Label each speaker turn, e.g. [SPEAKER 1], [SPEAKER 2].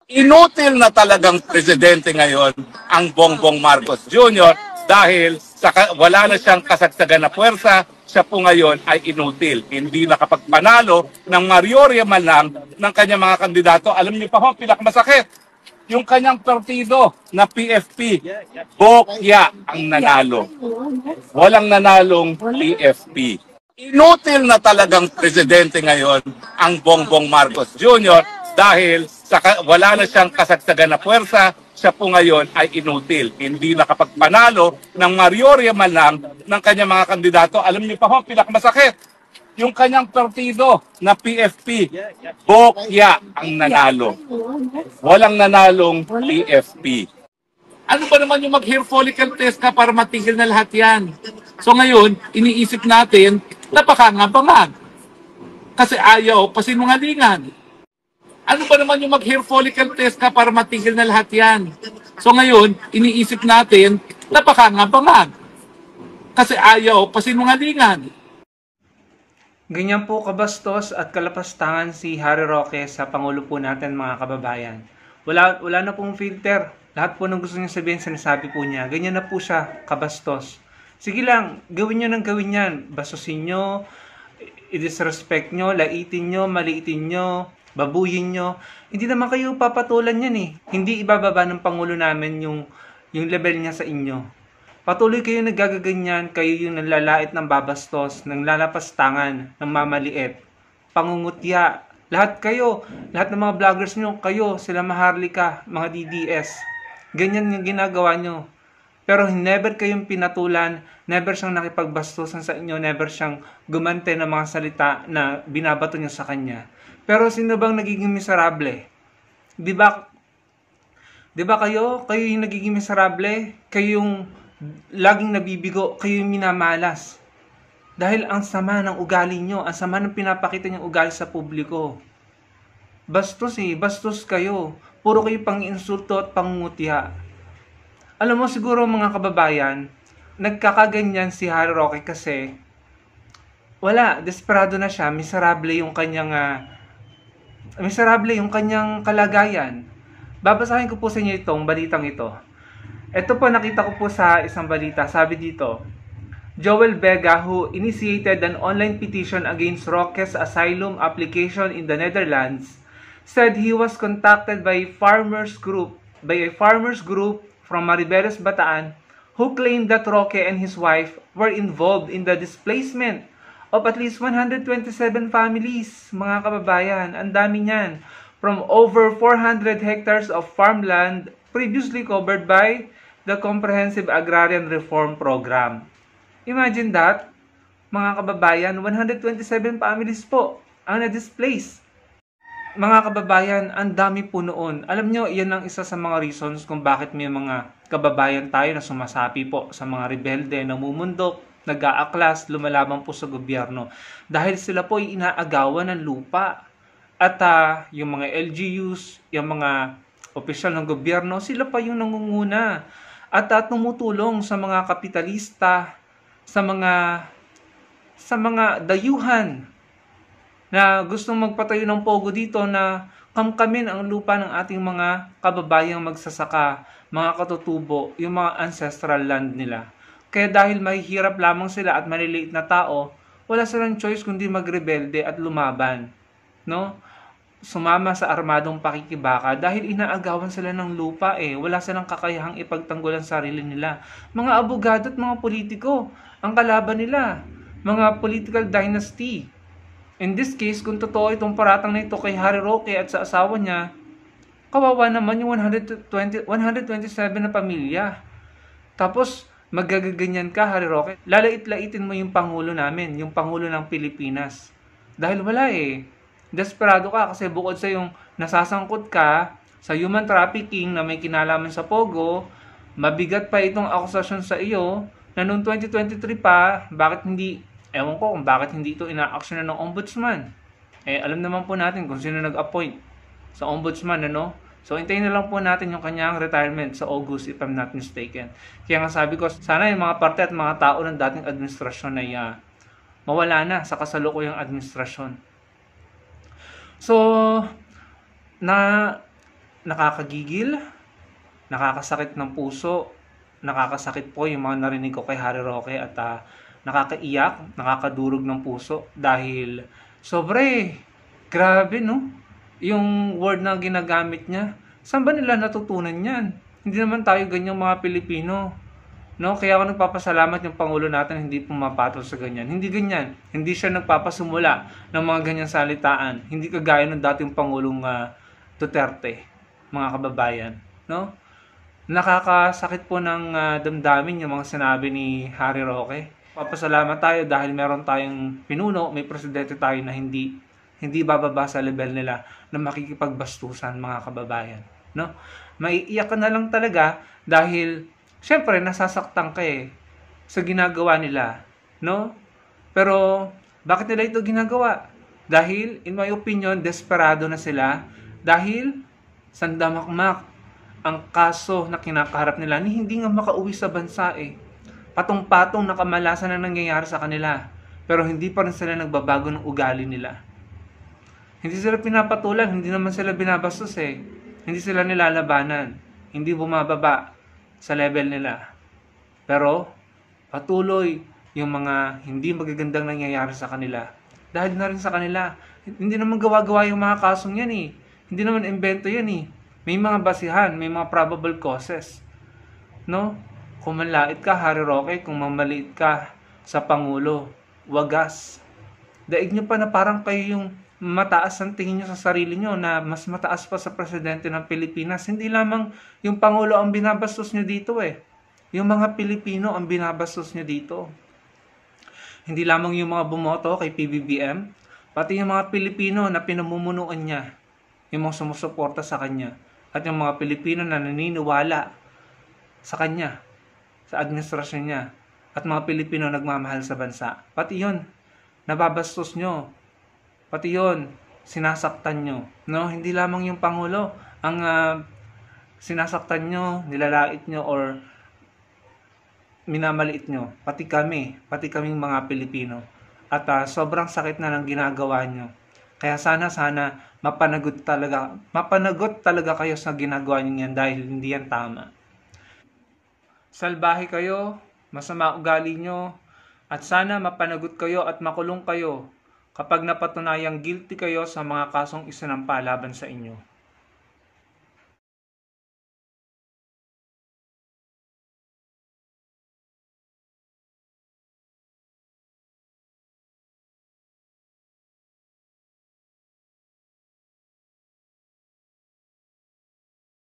[SPEAKER 1] Inutil na talagang presidente ngayon ang Bongbong Marcos Jr. dahil wala na siyang kasagsagan na puwersa, siya po ngayon ay inutil. Hindi nakapagpanalo ng mayorya man lang ng kanyang mga kandidato. Alam niyo pa ho, pinakamasakit, yung kanyang partido na PFP, bokya ang nanalo. Walang nanalong PFP. Inutil na talagang presidente ngayon ang Bongbong Marcos Jr. dahil wala na siyang kasagsagan na puwersa, siya po ngayon ay inutil. Hindi nakapagpanalo ng mayorya man lang ng kanyang mga kandidato. Alam niyo pa ho, pinakamasakit, yung kanyang partido na PFP, bokya ang nanalo. Walang nanalong PFP. Ano ba naman yung mag-hair follicle test ka para matigil na lahat yan? So ngayon, iniisip natin, napakangabangag. Kasi ayaw pasinungalingan. Ano ba naman yung mag-hair follicle test ka para matigil na lahat yan? So ngayon, iniisip natin, napakangabangag. Kasi ayaw pasinungalingan.
[SPEAKER 2] Ganyan po kabastos at kalapastangan si Harry Roque sa Pangulo po natin, mga kababayan. Wala na pong filter. Lahat po ng gusto niya sabihin, sinasabi po niya. Ganyan na po siya kabastos. Sige lang, gawin niyo ng gawin yan. Bastusin niyo, i-disrespect niyo, laitin niyo, maliitin niyo, babuyin niyo. Hindi naman kayo papatulan yan eh. Hindi ibababa ng Pangulo namin yung level niya sa inyo. Patuloy kayo nagagaganyan, kayo yung nanlalait ng babastos, ng lalapastangan, ng mamaliit, pangungutya. Lahat kayo, lahat ng mga vloggers nyo, kayo, sila Maharlika, mga DDS. Ganyan yung ginagawa nyo. Pero never kayong pinatulan, never siyang nakipagbastusan sa inyo, never siyang gumante ng mga salita na binabato nyo sa kanya. Pero sino bang nagiging miserable? Di ba kayo yung nagiging miserable? Kayo yung laging nabibigo, kayo yung minamalas. Dahil ang sama ng ugali nyo, ang sama ng pinapakita nyo ugali sa publiko. Bastos kayo. Puro kayo pang-insulto at pangungutya. Alam mo siguro mga kababayan, nagkakaganyan si Harry Roque kasi desperado na siya, miserable yung kanyang kalagayan. Babasahin ko po sa inyo itong balitang ito. Ito po nakita ko po sa isang balita, sabi dito, Joel Vega, who initiated an online petition against Roque's asylum application in the Netherlands, said he was contacted by a farmers group from Maribeles, Bataan, who claimed that Roque and his wife were involved in the displacement of at least 127 families, mga kababayan. Ang dami niyan. From over 400 hectares of farmland previously covered by the Comprehensive Agrarian Reform Program. Imagine that, mga kababayan, 127 families po ang na-displace. Mga kababayan, ang dami po noon. Alam nyo, yan ang isa sa mga reasons kung bakit may mga kababayan tayo na sumasapi po sa mga rebelde, namumundok, nag-aaklas, lumalaban po sa gobyerno. Dahil sila po ay inaagawan ng lupa. At yung mga LGUs, yung mga opisyal ng gobyerno, sila pa yung nangunguna. At tumutulong sa mga kapitalista, sa mga dayuhan na gustong magpatayo ng pogo dito na kamkamin ang lupa ng ating mga kababayang magsasaka, mga katutubo, yung mga ancestral land nila. Kaya dahil mahihirap lamang sila at maliliit na tao, wala silang choice kundi magrebelde at lumaban. No? Sumama sa armadong pakikibaka dahil inaagawan sila ng lupa wala silang kakayahang ipagtanggol ang sarili nila. Mga abogado at mga politiko, ang kalaban nila, mga political dynasty. In this case, kung totoo itong paratang na ito kay Harry Roque at sa asawa niya, kawawa naman yung 127 na pamilya. Tapos, magagaganyan ka, Harry Roque. Lalait-laitin mo yung Pangulo namin, yung Pangulo ng Pilipinas. Dahil wala desperado ka kasi bukod sa yung nasasangkot ka sa human trafficking na may kinalaman sa Pogo, mabigat pa itong akusasyon sa iyo na noong 2023 pa, ewan ko kung bakit hindi ito ina-actionan ng ombudsman. Alam naman po natin kung sino nag-appoint sa ombudsman, So, hintayin na lang po natin yung kanyang retirement sa August, if I'm not mistaken. Kaya nga sabi ko, sana yung mga parte at mga tao ng dating administrasyon ay mawala na sa kasalukuyang administrasyon. So, nakakagigil, nakakasakit ng puso, nakakasakit po yung mga narinig ko kay Harry Roque at nakakaiyak, nakakadurog ng puso dahil grabe no, yung word na ginagamit niya. Saan ba nila natutunan yan? Hindi naman tayo ganyang mga Pilipino. No, kaya ako nagpapasalamat yung Pangulo natin hindi pumapatol sa ganyan. Hindi ganyan. Hindi siya nagpapasumula ng mga ganyang salitaan. Hindi kagaya ng dating Pangulong Duterte, mga kababayan. No? Nakakasakit po ng damdamin yung mga sinabi ni Harry Roque. Papasalamat tayo dahil meron tayong pinuno, may presidente tayo na hindi bababa sa level nila na makikipagbastusan, mga kababayan. No? Maiiyak ka na lang talaga dahil syempre nasasaktan ka sa ginagawa nila, no? Pero bakit nila ito ginagawa? Dahil in my opinion, desperado na sila dahil sandamakmak ang kaso na kinakaharap nila ni hindi nga makauwi sa bansa Patong-patong na kamalasan na nangyayari sa kanila. Pero hindi pa rin sila nagbabago ng ugali nila. Hindi sila pinapatulan, hindi naman sila binabastos Hindi sila nilalabanan. Hindi bumababa sa level nila. Pero patuloy yung mga hindi magagandang nangyayari sa kanila. Dahil na rin sa kanila. Hindi naman gawa-gawa yung mga kasong yan Hindi naman invento yan May mga basihan, may mga probable causes. No? Kung manlait ka, Harry Roque, kung mamaliit ka sa Pangulo, wagas. Daig nyo pa na parang kayo yung mataas ang tingin nyo sa sarili nyo na mas mataas pa sa presidente ng Pilipinas. Hindi lamang yung Pangulo ang binabastos nyo dito Yung mga Pilipino ang binabastos nyo dito. Hindi lamang yung mga bumoto kay PBBM, pati yung mga Pilipino na pinamumunuan niya, yung mga sumusuporta sa kanya, at yung mga Pilipino na naniniwala sa kanya, sa administrasyon niya, at mga Pilipino nagmamahal sa bansa. Pati yun, nababastos nyo. Pati yun, sinasaktan nyo. No? Hindi lamang yung Pangulo ang sinasaktan nyo, nilalait nyo, or minamaliit nyo. Pati kaming mga Pilipino. At sobrang sakit na ng ginagawa nyo. Kaya sana mapanagot talaga kayo sa ginagawa nyo yan dahil hindi yan tama. Salbahe kayo, masama ugali nyo, at sana mapanagot kayo at makulong kayo kapag napatunayang guilty kayo sa mga kasong isinampa laban sa inyo.